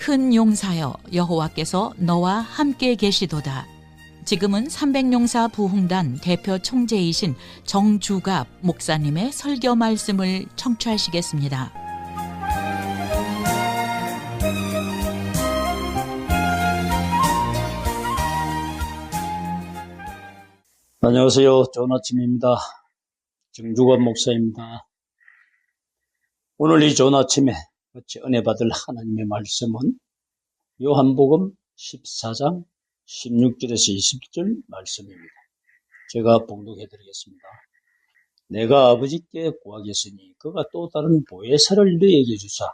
큰 용사여 여호와께서 너와 함께 계시도다. 지금은 300용사 부흥단 대표 총재이신 정주갑 목사님의 설교 말씀을 청취하시겠습니다. 안녕하세요. 좋은 아침입니다. 정주갑 목사입니다. 오늘 이 좋은 아침에 같이 은혜 받을 하나님의 말씀은 요한복음 14장 16절에서 20절 말씀입니다. 제가 봉독해 드리겠습니다. 내가 아버지께 구하겠으니 그가 또 다른 보혜사를 너희에게 주사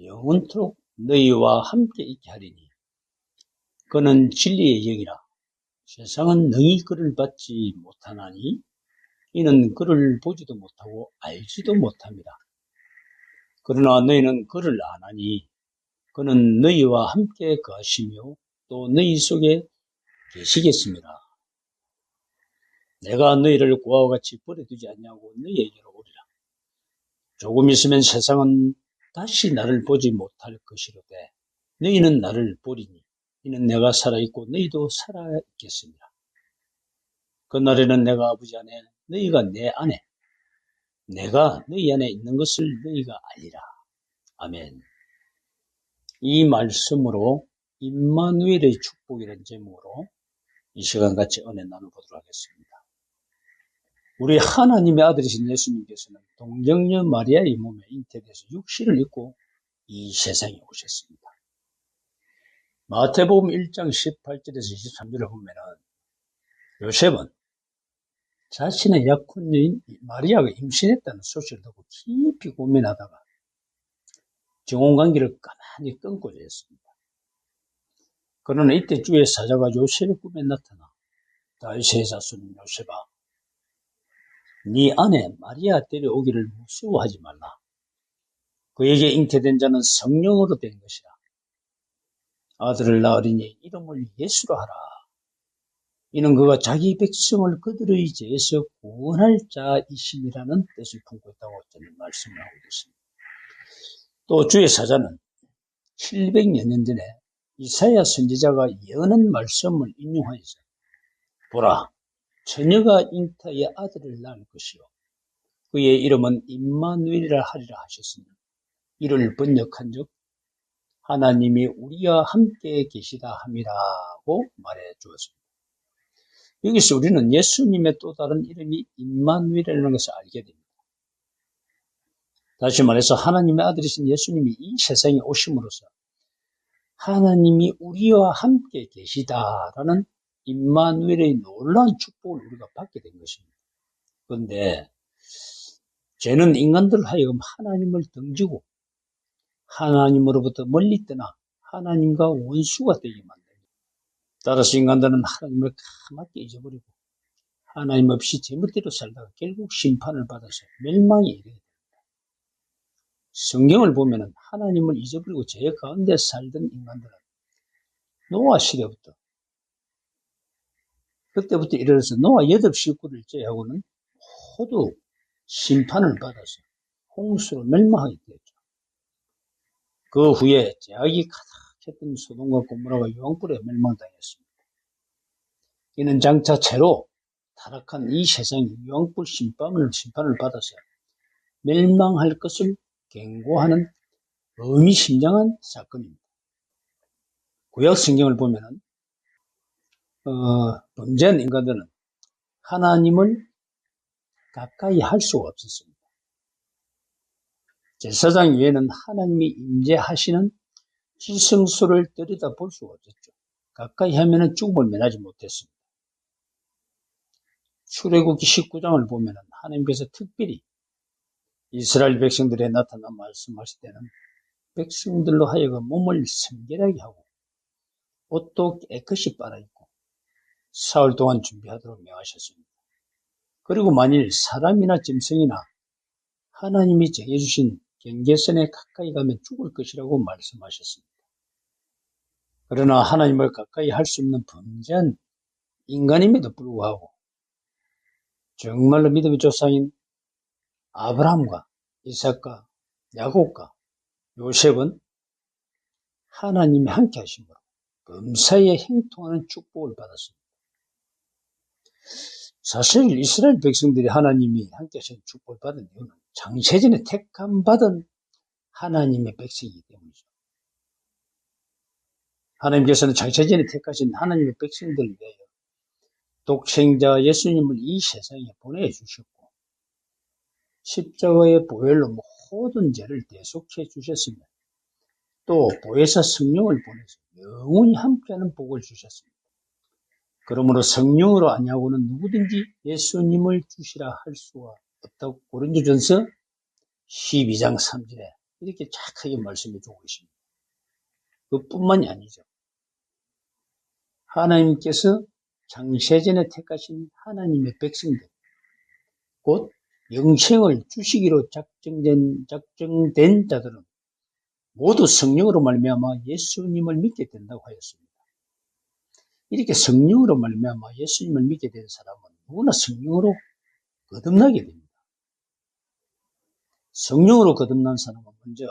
영원토록 너희와 함께 있게 하리니 그는 진리의 영이라. 세상은 능히 그를 받지 못하나니 이는 그를 보지도 못하고 알지도 못합니다. 그러나 너희는 그를 아나니 그는 너희와 함께 거하시며 또 너희 속에 계시겠습니다. 내가 너희를 고아와 같이 버려두지 않냐고 너희에게로 오리라. 조금 있으면 세상은 다시 나를 보지 못할 것이로되 너희는 나를 보리니 이는 내가 살아있고 너희도 살아있겠습니다. 그날에는 내가 아버지 안에 너희가 내 안에 내가 너희 안에 있는 것을 너희가 알리라. 아멘. 이 말씀으로 임마누엘의 축복이라는 제목으로 이 시간 같이 은혜 나눠보도록 하겠습니다. 우리 하나님의 아들이신 예수님께서는 동정녀 마리아의 몸에 잉태돼서 육신을 입고 이 세상에 오셨습니다. 마태복음 1장 18절에서 23절을 보면은 요셉은 자신의 약혼녀인 마리아가 임신했다는 소식을 듣고 깊이 고민하다가 정혼관계를 가만히 끊고 있습니다. 그러나 이때 주의 사자가 요셉의 꿈에 나타나 다윗의 자손 요셉아, 네 아내 마리아 데려오기를 무서워하지 말라. 그에게 잉태된 자는 성령으로 된 것이라. 아들을 낳으리니 이름을 예수로 하라. 이는 그가 자기 백성을 그들의 죄에서 구원할 자이심이라는 뜻을 품고 있다고 저는 말씀을 하고 있습니다. 또 주의 사자는 700여 년 전에 이사야 선지자가 예언한 말씀을 인용하여서 보라, 처녀가 잉타의 아들을 낳을 것이요 그의 이름은 임마누엘이라 하리라 하셨으니 이를 번역한 즉 하나님이 우리와 함께 계시다 함이라고 말해 주었습니다. 여기서 우리는 예수님의 또 다른 이름이 임마누엘이라는 것을 알게 됩니다. 다시 말해서 하나님의 아들이신 예수님이 이 세상에 오심으로써 하나님이 우리와 함께 계시다라는 임마누엘의 놀라운 축복을 우리가 받게 된 것입니다. 그런데 죄는 인간들 하여금 하나님을 등지고 하나님으로부터 멀리 떠나 하나님과 원수가 되게 만듭니다. 따라서 인간들은 하나님을 까맣게 잊어버리고 하나님 없이 제멋대로 살다가 결국 심판을 받아서 멸망에 이르게 됩니다. 성경을 보면 하나님을 잊어버리고 죄 가운데 살던 인간들은 노아 시대부터 그때부터 이르러서 노아 8식구를 제외하고는 모두 심판을 받아서 홍수로 멸망하게 되었죠. 그 후에 죄악이 가득했던 소돔과 고모라가 유황불에 멸망당했습니다. 이는 장차 채로 타락한 이 세상이 유황불 심판을 받아서 멸망할 것을 경고하는 의미심장한 사건입니다. 구약 성경을 보면은 범죄한 인간들은 하나님을 가까이 할 수가 없었습니다. 제사장 외에는 하나님이 임재하시는 지성소를 들여다볼 수가 없었죠. 가까이 하면은 죽음을 면하지 못했습니다. 출애굽기 19장을 보면은 하나님께서 특별히 이스라엘 백성들에 나타나 말씀하실 때는 백성들로 하여금 몸을 성결하게 하고 옷도 깨끗이 빨아입고 사흘 동안 준비하도록 명하셨습니다. 그리고 만일 사람이나 짐승이나 하나님이 정해주신 경계선에 가까이 가면 죽을 것이라고 말씀하셨습니다. 그러나 하나님을 가까이 할 수 없는 범죄한 인간임에도 불구하고 정말로 믿음의 조상인 아브라함과 이삭과 야곱과 요셉은 하나님이 함께 하심으로 범사에 행통하는 축복을 받았습니다. 사실 이스라엘 백성들이 하나님이 함께 하시는 축복을 받은 이유는 창세전에 택함받은 하나님의 백성이기 때문이죠. 하나님께서는 창세전에 택하신 하나님의 백성들을 위하여 독생자 예수님을 이 세상에 보내주셨고 십자가의 보혈로 모든 죄를 대속해 주셨으며 또 보혜사 성령을 보내서 영원히 함께하는 복을 주셨습니다. 그러므로 성령으로 아니하고는 누구든지 예수님을 주시라 할 수가 없다고 고린도전서 12장 3절에 이렇게 착하게 말씀해 주고 계십니다. 그뿐만이 아니죠. 하나님께서 창세전에 택하신 하나님의 백성들, 곧 영생을 주시기로 작정된 자들은 모두 성령으로 말미암아 예수님을 믿게 된다고 하였습니다. 이렇게 성령으로 말미암아 예수님을 믿게 된 사람은 누구나 성령으로 거듭나게 됩니다. 성령으로 거듭난 사람은 먼저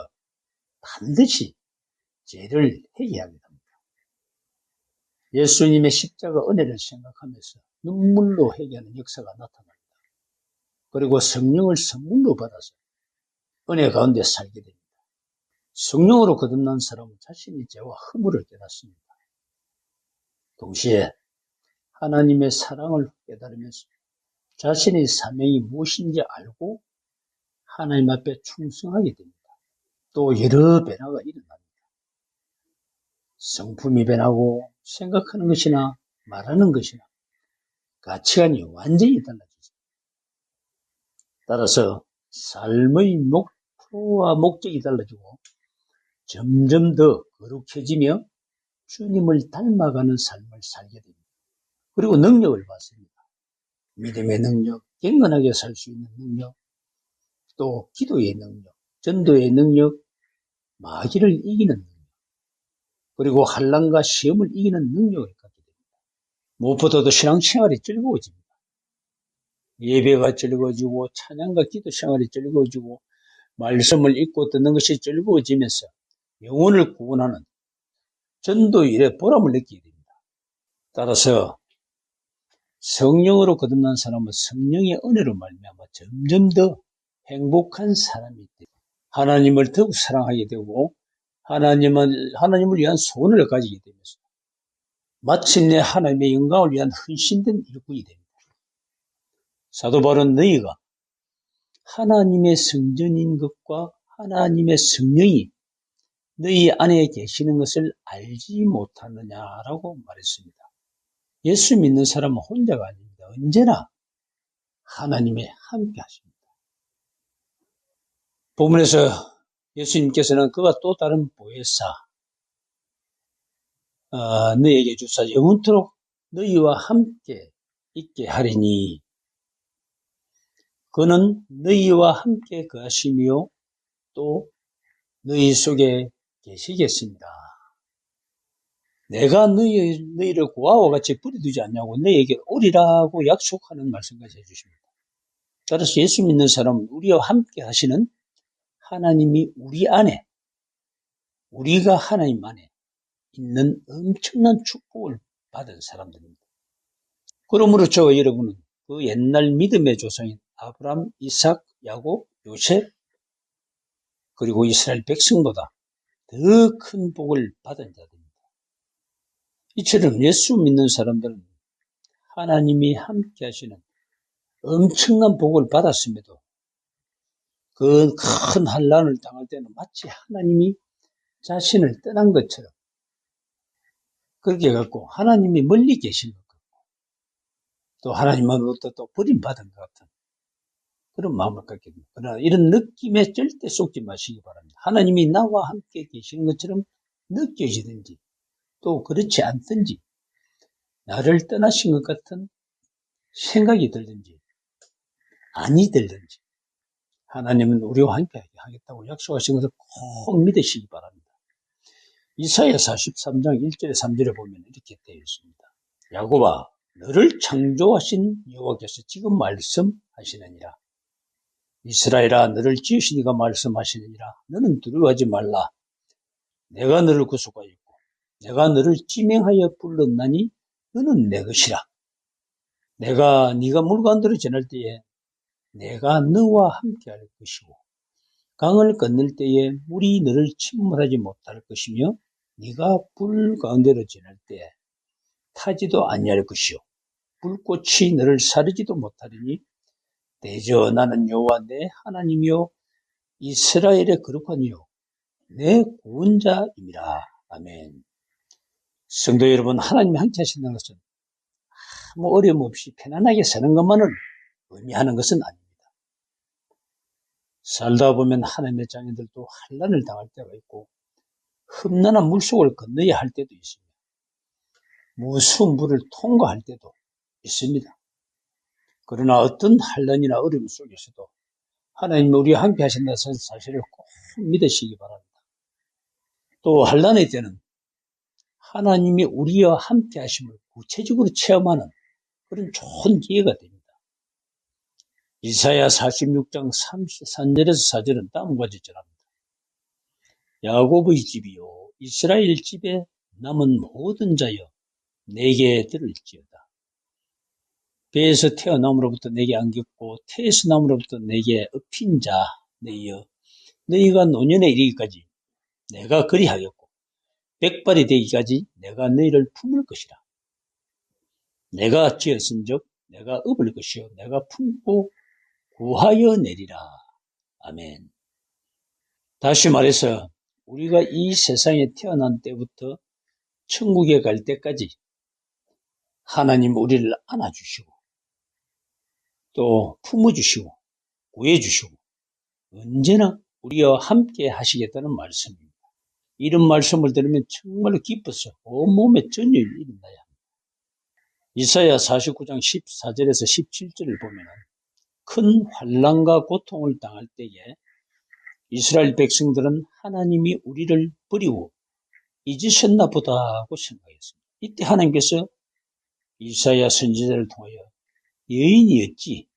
반드시 죄를 회개하게 됩니다. 예수님의 십자가 은혜를 생각하면서 눈물로 회개하는 역사가 나타납니다. 그리고 성령을 선물로 받아서 은혜 가운데 살게 됩니다. 성령으로 거듭난 사람은 자신의 죄와 허물을 깨닫습니다. 동시에 하나님의 사랑을 깨달으면서 자신의 사명이 무엇인지 알고 하나님 앞에 충성하게 됩니다. 또 여러 변화가 일어납니다. 성품이 변하고 생각하는 것이나 말하는 것이나 가치관이 완전히 달라지죠. 따라서 삶의 목표와 목적이 달라지고 점점 더 거룩해지며 주님을 닮아가는 삶을 살게 됩니다. 그리고 능력을 받습니다. 믿음의 능력, 경건하게 살 수 있는 능력, 또 기도의 능력, 전도의 능력, 마귀를 이기는 능력, 그리고 환난과 시험을 이기는 능력을 갖게 됩니다. 무엇보다도 신앙생활이 즐거워집니다. 예배가 즐거워지고 찬양과 기도 생활이 즐거워지고 말씀을 읽고 듣는 것이 즐거워지면서 영혼을 구원하는 전도 일에 보람을 느끼게 됩니다. 따라서 성령으로 거듭난 사람은 성령의 은혜로 말미암아 점점 더 행복한 사람이 됩니다. 하나님을 더욱 사랑하게 되고 하나님을 위한 소원을 가지게 되면서 마침내 하나님의 영광을 위한 헌신된 일꾼이 됩니다. 사도 바울은 너희가 하나님의 성전인 것과 하나님의 성령이 너희 안에 계시는 것을 알지 못하느냐라고 말했습니다. 예수 믿는 사람은 혼자가 아닙니다. 언제나 하나님의 함께 하십니다. 본문에서 예수님께서는 그가 또 다른 보혜사 너희에게 주사 영원토록 너희와 함께 있게 하리니 그는 너희와 함께 거하시며 또 너희 속에 계시겠습니다. 내가 너희를 고아와 같이 버려두지 않냐고 너희에게 오리라고 약속하는 말씀까지 해주십니다. 따라서 예수 믿는 사람은 우리와 함께 하시는 하나님이 우리 안에, 우리가 하나님 안에 있는 엄청난 축복을 받은 사람들입니다. 그러므로 저와 여러분은 그 옛날 믿음의 조상인 아브라함, 이삭, 야곱, 요셉 그리고 이스라엘 백성보다 더 큰 복을 받은 자들입니다. 이처럼 예수 믿는 사람들은 하나님이 함께 하시는 엄청난 복을 받았음에도 그 큰 환난을 당할 때는 마치 하나님이 자신을 떠난 것처럼 그렇게 해갖고 하나님이 멀리 계신 것 같고 또 하나님으로부터 또 버림받은 것 같은 그런 마음을 갖게 됩니다. 그러나 이런 느낌에 절대 속지 마시기 바랍니다. 하나님이 나와 함께 계시는 것처럼 느껴지든지 또 그렇지 않든지 나를 떠나신 것 같은 생각이 들든지 아니 들든지 하나님은 우리와 함께 하겠다고 약속하신 것을 꼭 믿으시기 바랍니다. 이사야 43장 1절에 3절에 보면 이렇게 되어 있습니다. 야곱아 너를 창조하신 여호와께서 지금 말씀하시느니라. 이스라엘아 너를 지으신 이가 말씀하시느니라. 너는 두려워하지 말라. 내가 너를 구속하였고 내가 너를 지명하여 불렀나니 너는 내 것이라. 내가 네가 물간도로 지날 때에 내가 너와 함께 할 것이고 강을 건널 때에 물이 너를 침몰하지 못할 것이며 네가 불 가운데로 지날 때에 타지도 아니할 것이요 불꽃이 너를 사르지도 못하리니 대저 나는 여호와 내 하나님이요 이스라엘의 거룩한 이요 내 구원자임이라. 아멘. 성도 여러분, 하나님이 함께 하신다는 것은 아무 어려움 없이 편안하게 사는 것만을 의미하는 것은 아닙니다. 살다 보면 하나님의 자녀들도 환난을 당할 때가 있고 험난한 물속을 건너야 할 때도 있습니다. 무수한 물을 통과할 때도 있습니다. 그러나 어떤 환난이나 어려움 속에서도 하나님이 우리와 함께 하신다는 사실을 꼭 믿으시기 바랍니다. 또 환난의 때는 하나님이 우리와 함께 하심을 구체적으로 체험하는 그런 좋은 기회가 됩니다. 이사야 46장 3절에서 4절은 다음과 같이 전합니다. 야곱의 집이요 이스라엘 집에 남은 모든 자여 내게 들을지어다. 배에서 태어남으로부터 내게 안겼고 태에서 남으로부터 내게 업힌 자 너희여 너희가 노년에 이르기까지 내가 그리하겠고 백발이 되기까지 내가 너희를 품을 것이라. 내가 지었은즉 내가 업을 것이요 내가 품고 구하여 내리라. 아멘. 다시 말해서 우리가 이 세상에 태어난 때부터 천국에 갈 때까지 하나님 우리를 안아주시고 또 품어주시고 구해주시고 언제나 우리와 함께 하시겠다는 말씀입니다. 이런 말씀을 들으면 정말로 기뻐서 온몸에 전율이 일어나야 합니다. 이사야 49장 14절에서 17절을 보면 큰 환난과 고통을 당할 때에 이스라엘 백성들은 하나님이 우리를 버리고 잊으셨나 보다 하고 생각했습니다. 이때 하나님께서 이사야 선지자를 통하여 여인이 어찌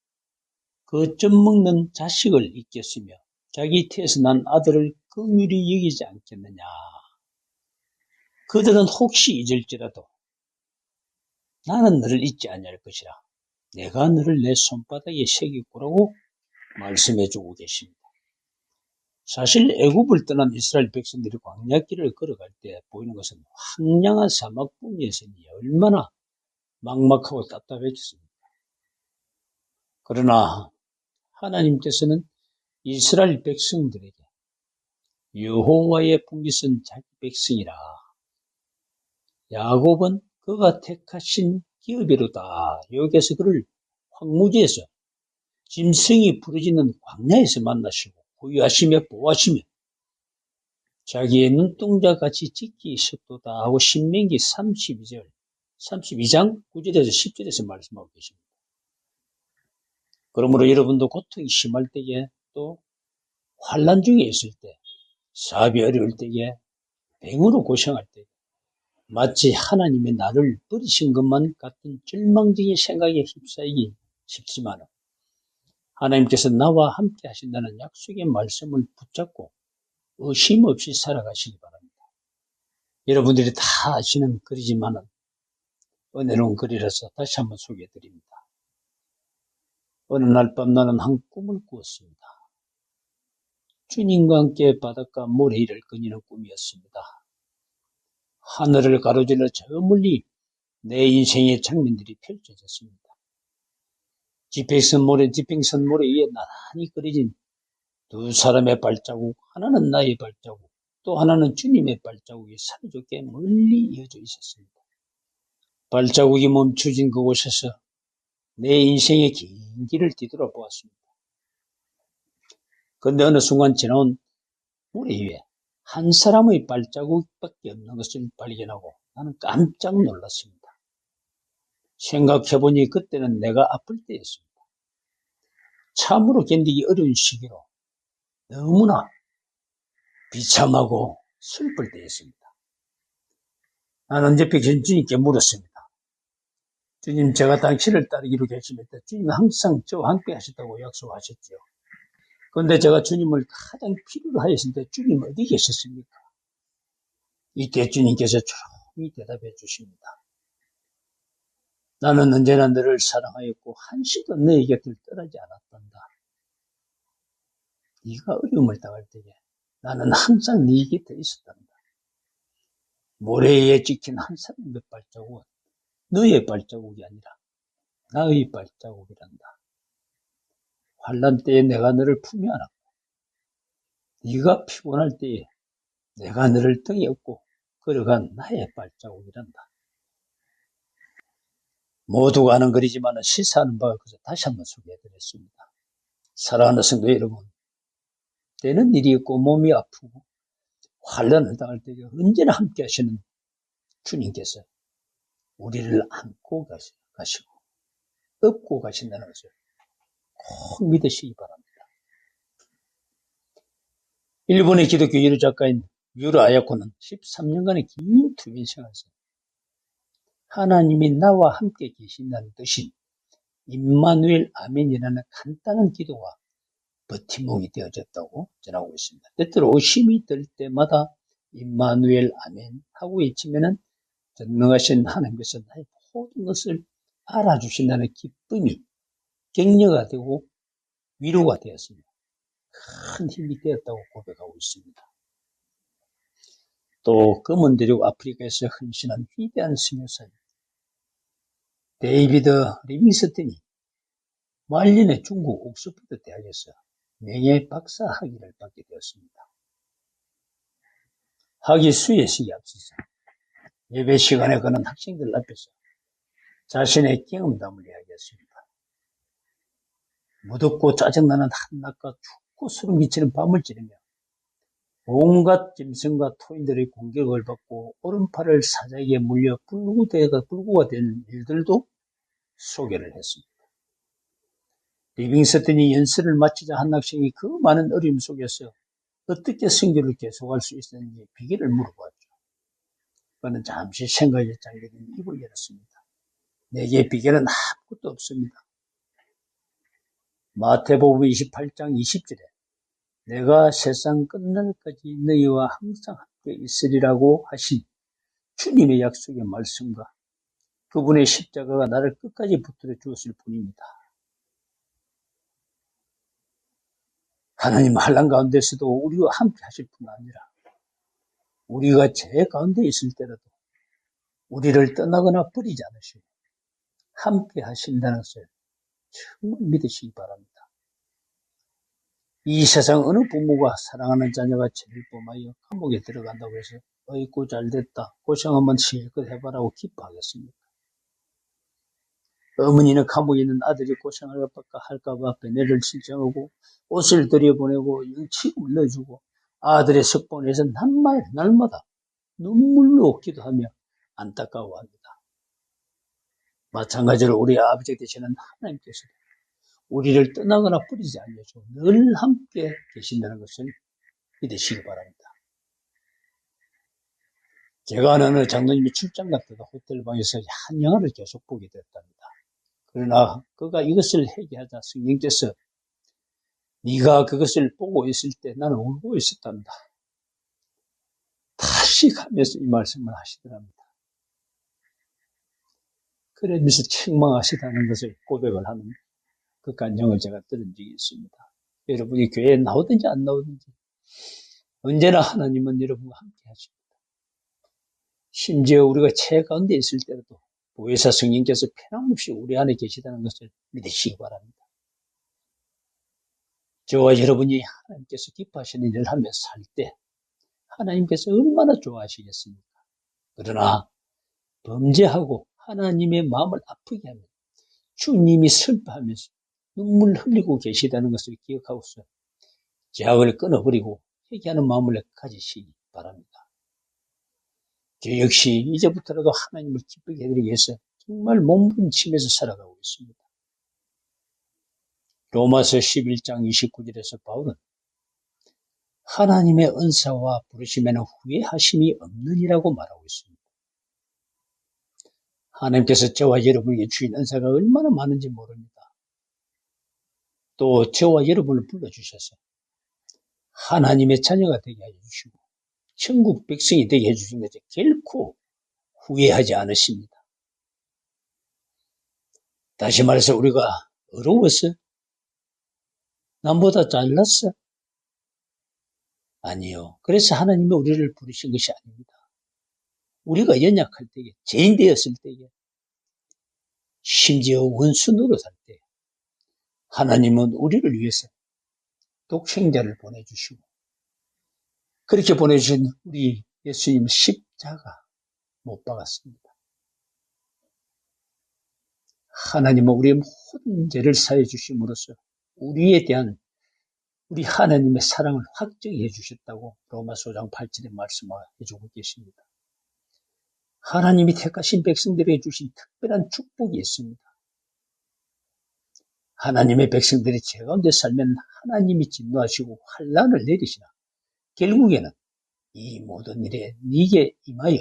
그 젖 먹는 자식을 잊겠으며 자기 태에서 난 아들을 긍휼히 여기지 않겠느냐. 그들은 혹시 잊을지라도 나는 너를 잊지 아니할 것이라. 내가 너를 내 손바닥에 새겼구라고 말씀해주고 계십니다. 사실 애굽을 떠난 이스라엘 백성들이 광야길을 걸어갈 때 보이는 것은 황량한 사막뿐이었으니 얼마나 막막하고 답답했겠습니까? 그러나 하나님께서는 이스라엘 백성들에게 여호와의 분깃은 자기 백성이라. 야곱은 그가 택하신 기업이로다. 여기에서 그를 황무지에서 짐승이 부르짖는 광야에서 만나시고 보유하시며 보호하시며 자기의 눈동자같이 지키 있었도다 하고 신명기 32장 9절에서 10절에서 말씀하고 계십니다. 그러므로 여러분도 고통이 심할 때에 또 환난 중에 있을 때 사업이 어려울 때에 병으로 고생할 때 마치 하나님이 나를 버리신 것만 같은 절망적인 생각에 휩싸이기 쉽지만 하나님께서 나와 함께 하신다는 약속의 말씀을 붙잡고 의심 없이 살아가시기 바랍니다. 여러분들이 다 아시는 글이지만 은혜로운 글이라서 다시 한번 소개해드립니다. 어느 날 밤 나는 한 꿈을 꾸었습니다. 주님과 함께 바닷가 모래 위를 거니는 꿈이었습니다. 하늘을 가로질러 저 멀리 내 인생의 장면들이 펼쳐졌습니다. 지평선 모래 위에 나란히 그려진 두 사람의 발자국, 하나는 나의 발자국, 또 하나는 주님의 발자국이 사이좋게 멀리 이어져 있었습니다. 발자국이 멈춰진 그곳에서 내 인생의 긴 길을 뒤돌아보았습니다. 그런데 어느 순간 지나온 모래 위에 한 사람의 발자국밖에 없는 것을 발견하고 나는 깜짝 놀랐습니다. 생각해보니 그때는 내가 아플 때였습니다. 참으로 견디기 어려운 시기로 너무나 비참하고 슬플 때였습니다. 나는 옆에 계신 주님께 물었습니다. 주님, 제가 당신을 따르기로 결심했다. 주님은 항상 저와 함께 하셨다고 약속하셨죠. 그런데 제가 주님을 가장 필요로 하였을 때 주님 어디 계셨습니까? 이때 주님께서 조용히 대답해 주십니다. 나는 언제나 너를 사랑하였고 한시도 너의 곁을 떠나지 않았단다. 네가 어려움을 당할 때에 나는 항상 네 곁에 있었단다. 모래에 찍힌 한 사람의 발자국은 너의 발자국이 아니라 나의 발자국이란다. 환난 때에 내가 너를 품에 안았고 네가 피곤할 때에 내가 너를 등에 업고 걸어간 나의 발자국이란다. 모두가 아는 글이지만 시사하는 바가 있어서 다시 한번 소개해드렸습니다. 사랑하는 성도 여러분, 때는 일이 있고 몸이 아프고 환난을 당할 때 언제나 함께 하시는 주님께서 우리를 안고 가시고 업고 가신다는 것을 꼭 믿으시기 바랍니다. 일본의 기독교 유료 작가인 유라 아야코는 13년간의 긴 투빈 생활에서 하나님이 나와 함께 계신다는 뜻인 임마누엘 아멘이라는 간단한 기도가 버팀목이 되어졌다고 전하고 있습니다. 때때로 의심이 들 때마다 임마누엘 아멘 하고 외치면은 전능하신 하나님께서 나의 모든 것을 알아주신다는 기쁨이 격려가 되고 위로가 되었습니다. 큰 힘이 되었다고 고백하고 있습니다. 또 검은 대륙 아프리카에서 헌신한 위대한 선교사님 데이비드 리빙스턴이 말년에 중국 옥스퍼드 대학에서 명예 박사 학위를 받게 되었습니다. 학위 수여식에 앞서서 예배 시간에 그는 학생들 앞에서 자신의 경험담을 이야기했습니다. 무덥고 짜증나는 한낮과 춥고 소름 끼치는 밤을 지르며 온갖 짐승과 토인들의 공격을 받고 오른팔을 사자에게 물려 불구가 된 일들도 소개를 했습니다. 리빙스턴이 연설을 마치자 한 학생이 그 많은 어려움 속에서 어떻게 선교를 계속할 수 있었는지 비결을 물어보았죠. 그는 잠시 생각에 잠기던 입을 열었습니다. 내게 비결은 아무것도 없습니다. 마태복음 28장 20절에 내가 세상 끝날까지 너희와 항상 함께 있으리라고 하신 주님의 약속의 말씀과 그분의 십자가가 나를 끝까지 붙들어 주었을 뿐입니다. 하나님 환난 가운데서도 우리와 함께 하실 뿐 아니라 우리가 죄 가운데 있을 때라도 우리를 떠나거나 버리지 않으시고 함께 하신다는 것을 정말 믿으시기 바랍니다. 이 세상 어느 부모가 사랑하는 자녀가 죄를 범하여 감옥에 들어간다고 해서 어이구 잘됐다 고생 한번 실컷 해봐라고 기뻐하겠습니까? 어머니는 감옥에 있는 아들이 고생할까 봐 배내를 신청하고 옷을 들여보내고 일치금을 넣어주고 아들의 석방에서 날마다 눈물로 기도하며 안타까워합니다. 마찬가지로 우리 아버지 되시는 하나님께서도 우리를 떠나거나 버리지 않으시고 늘 함께 계신다는 것을 믿으시기 바랍니다. 제가 아는 어느 장로님이 출장 갔다가 호텔방에서 한 영화를 계속 보게 됐답니다. 그러나 그가 이것을 회개하자 성령께서 네가 그것을 보고 있을 때 나는 울고 있었답니다. 다시 가면서 이 말씀을 하시더랍니다. 그러면서 책망하시다는 것을 고백을 하는 그 간증을 제가 들은 적이 있습니다. 여러분이 교회에 나오든지 안 나오든지 언제나 하나님은 여러분과 함께 하십니다. 심지어 우리가 죄 가운데 있을 때라도 보혜사 성령께서 편함없이 우리 안에 계시다는 것을 믿으시기 바랍니다. 저와 여러분이 하나님께서 기뻐하시는 일을 하며 살 때 하나님께서 얼마나 좋아하시겠습니까? 그러나 범죄하고 하나님의 마음을 아프게 하며 주님이 슬퍼하면서 눈물 흘리고 계시다는 것을 기억하고서 죄악을 끊어버리고 회개하는 마음을 가지시기 바랍니다. 저 역시 이제부터라도 하나님을 기쁘게 해드리기 위해서 정말 몸부림치면서 살아가고 있습니다. 로마서 11장 29절에서 바울은 하나님의 은사와 부르심에는 후회하심이 없느니라고 말하고 있습니다. 하나님께서 저와 여러분에게 주신 은사가 얼마나 많은지 모릅니다. 또 저와 여러분을 불러주셔서 하나님의 자녀가 되게 하여 주시고 천국 백성이 되게 해주신 것을 결코 후회하지 않으십니다. 다시 말해서 우리가 어려웠어? 남보다 잘났어? 아니요. 그래서 하나님이 우리를 부르신 것이 아닙니다. 우리가 연약할 때에, 죄인 되었을 때에, 심지어 원수 노릇할 때 하나님은 우리를 위해서 독생자를 보내주시고, 그렇게 보내주신 우리 예수님 십자가 못 박았습니다. 하나님은 우리의 모든 죄를 사해 주심으로써 우리에 대한 우리 하나님의 사랑을 확정해 주셨다고 로마서 5장 8절에 말씀해주고 계십니다. 하나님이 택하신 백성들에게 주신 특별한 축복이 있습니다. 하나님의 백성들이 죄 가운데 살면 하나님이 진노하시고 환난을 내리시나 결국에는 이 모든 일에 네게 임하여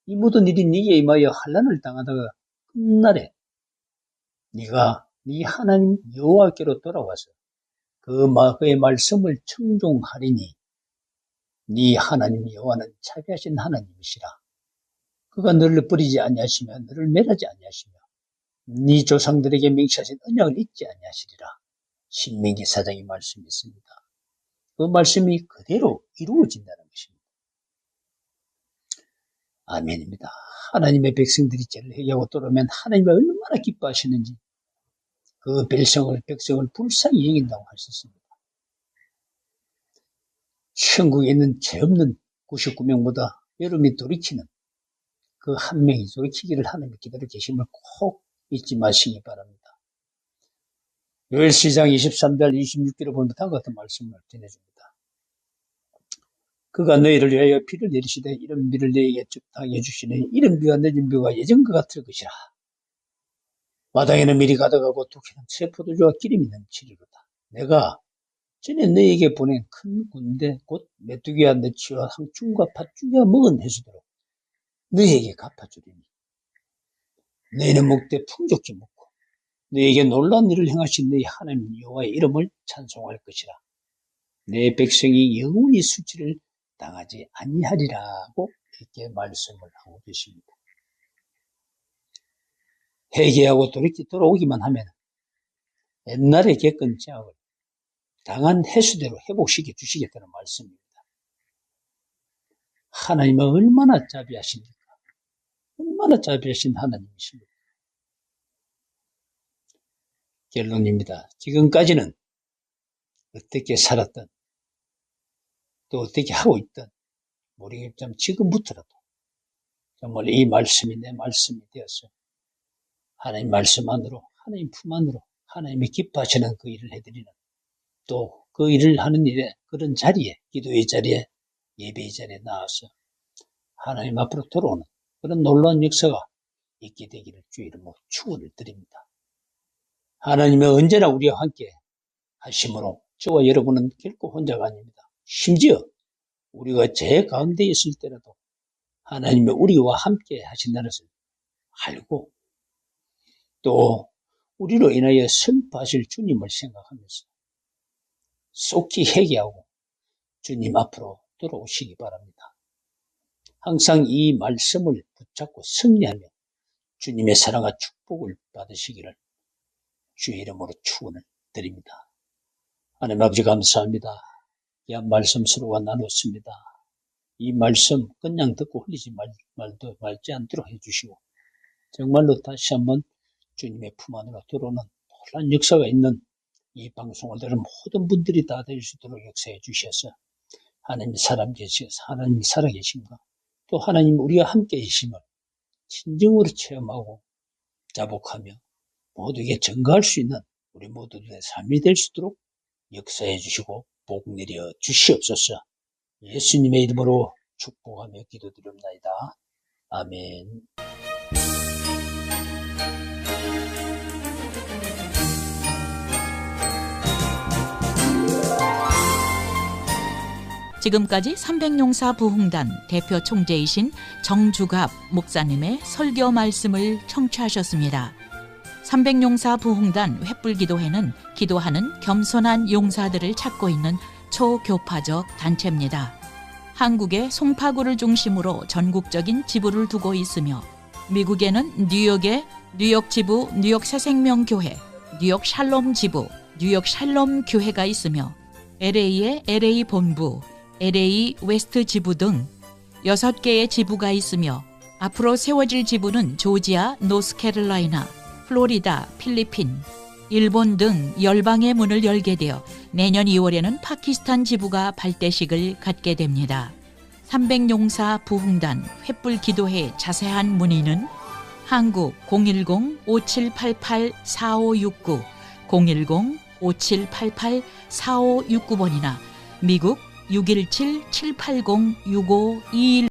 이 모든 일이 네게 임하여 환난을 당하다가 끝날에 네가 네 하나님 여호와께로 돌아와서 그의 말씀을 청종하리니 네 하나님 여호와는 자비하신 하나님이시라. 그가 너를 버리지 아니하시며 너를 멸하지 아니하시며 네 조상들에게 맹세하신 언약을 잊지 아니하시리라. 신명기 4장의 말씀이 있습니다. 그 말씀이 그대로 이루어진다는 것입니다. 아멘입니다. 하나님의 백성들이 죄를 회개하고 돌아오면 하나님이 얼마나 기뻐하시는지 그 백성을 불쌍히 여긴다고 하셨습니다. 천국에 있는 죄 없는 99명보다 여러분이 돌이키는 그 한 명이 돌이키기를 하나님이 기다려 계심을 꼭 잊지 마시기 바랍니다. 요엘시장 23절 26절을 보면 다음과 같은 말씀을 전해줍니다. 그가 너희를 위하여 비를 내리시되 이런 비를 너희에게 적당히 해주시니 이런 비가 늦은 비가 예전과 같을 것이라. 마당에는 밀이 가득하고 두키는 새 포도주와 기름이 넘치리로다. 내가 전에 너희에게 보낸 큰 군대 곧 메뚜기와 너치와 상충과 팥죽이와 먹은 해수대로 너희에게 갚아주리니 너희는 먹되 풍족히 먹고 너희에게 놀라운 일을 행하신 너희 하나님 여호와의 이름을 찬송할 것이라. 내 백성이 영원히 수치를 당하지 아니하리라고 이렇게 말씀을 하고 계십니다. 회개하고 돌아오기만 하면 옛날에 겪은 죄악을 당한 해수대로 회복시켜 주시겠다는 말씀입니다. 하나님은 얼마나 자비하십니까? 얼마나 자비하신 하나님이십니까? 결론입니다. 지금까지는 어떻게 살았던 또 어떻게 하고 있던 모르겠지만 지금부터라도 정말 이 말씀이 내 말씀이 되어서 하나님 말씀 안으로 하나님 품 안으로 하나님이 기뻐하시는 그 일을 해드리는 또 그 일을 하는 일에 그런 자리에 기도의 자리에 예배의 자리에 나와서 하나님 앞으로 돌아오는 그런 놀라운 역사가 있게 되기를 주의 이름으로 축원을 드립니다. 하나님은 언제나 우리와 함께 하심으로 저와 여러분은 결코 혼자가 아닙니다. 심지어 우리가 죄 가운데 있을 때라도 하나님이 우리와 함께 하신다는 것을 알고 또 우리로 인하여 슬퍼하실 주님을 생각하면서 속히 회개하고 주님 앞으로 돌아오시기 바랍니다. 항상 이 말씀을 붙잡고 승리하며 주님의 사랑과 축복을 받으시기를 주의 이름으로 축원을 드립니다. 하나님 아버지 감사합니다. 귀한 말씀 서로가 나눴습니다. 이 말씀 그냥 듣고 흘리지 말지 않도록 해주시고 정말로 다시 한번 주님의 품 안으로 들어오는 놀라운 역사가 있는 이 방송을 들은 모든 분들이 다 될 수 있도록 역사해 주셔서 하나님이 살아계심과 또 하나님 우리와 함께 계심을 진정으로 체험하고 자복하며 모두에게 증거할 수 있는 우리 모두들의 삶이 될 수 있도록 역사해 주시고 복 내려 주시옵소서. 예수님의 이름으로 축복하며 기도드립니다. 아멘. 지금까지 300용사 부흥단 대표 총재이신 정주갑 목사님의 설교 말씀을 청취하셨습니다. 300용사 부흥단 횃불기도회는 기도하는 겸손한 용사들을 찾고 있는 소교파적 단체입니다. 한국의 송파구를 중심으로 전국적인 지부를 두고 있으며 미국에는 뉴욕의 뉴욕 지부 뉴욕 새생명교회, 뉴욕 샬롬 지부 뉴욕 샬롬 교회가 있으며 LA의 LA 본부, LA 웨스트 지부 등 6개의 지부가 있으며 앞으로 세워질 지부는 조지아, 노스캐롤라이나, 플로리다, 필리핀, 일본 등 열방의 문을 열게 되어 내년 2월에는 파키스탄 지부가 발대식을 갖게 됩니다. 300용사 부흥단 횃불 기도회 자세한 문의는 한국 010-5788-4569, 010-5788-4569번이나 미국 617-780-6521